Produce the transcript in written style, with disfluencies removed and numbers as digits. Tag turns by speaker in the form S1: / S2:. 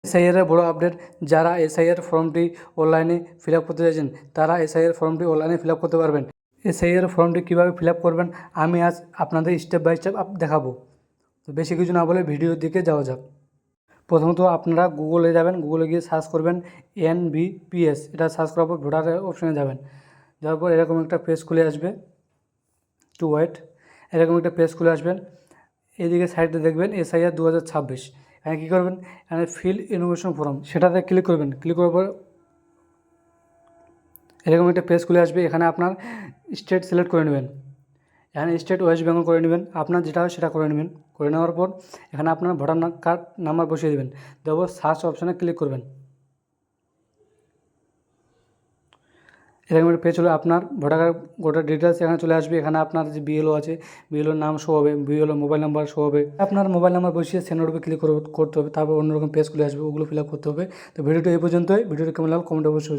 S1: SIR এর বড় update. যারা এসআইআর ফর্মটি অনলাইনে ফিল আপ করতে চাইছেন তারা এসআইআর ফর্মটি অনলাইনে ফিল আপ করতে পারবেন। এসআইআর ফর্মটি কীভাবে ফিল আপ করবেন আমি আজ আপনাদের স্টেপ বাই স্টেপ দেখাবো। তো বেশি কিছু না বলে ভিডিওর দিকে যাওয়া যাক। প্রথমত আপনারা গুগলে যাবেন, গুগলে গিয়ে সার্চ করবেন NBPS, এটা সার্চ করার পর ভোটার অপশানে যাবেন। যাওয়ার পর এরকম একটা পেজ খুলে আসবে, টু ওয়েট, এরকম একটা পেজ খুলে আসবেন। এদিকে সাইডে দেখবেন এসআইআর 2026। এখানে কী করবেন, এখানে ফিল ইনোভেশন ফর্ম, সেটাতে ক্লিক করবেন। ক্লিক করার পর এরকম একটা পেজ খুলে আসবে। এখানে আপনার স্টেট সিলেক্ট করে নেবেন। এখানে স্টেট ওয়েস্ট বেঙ্গল করে নেবেন, আপনার যেটা হয় সেটা করে নেবেন। করে নেওয়ার পর এখানে আপনার ভোটার কার্ড নাম্বার বসিয়ে দেবেন। তারপর সার্চ অপশানে ক্লিক করবেন। এরকম একটা পেজ হলো আপনার ভোটার কার্ড গোটা ডিটেলস এখানে চলে আসবে। এখানে আপনার যে বিএলও আছে, বিএলওর নাম শো হবে, বিএলও মোবাইল নাম্বার শো হবে। আপনার মোবাইল নাম্বার বসিয়ে সেন্ড উপরে ক্লিক করতে হবে। তারপর অন্যরকম পেজ খুলে আসবে, ওগুলো ফিল আপ করতে হবে। তো ভিডিওটি এই পর্যন্তই। ভিডিওটি কেমন লাগলো কমেন্ট অবশ্যই।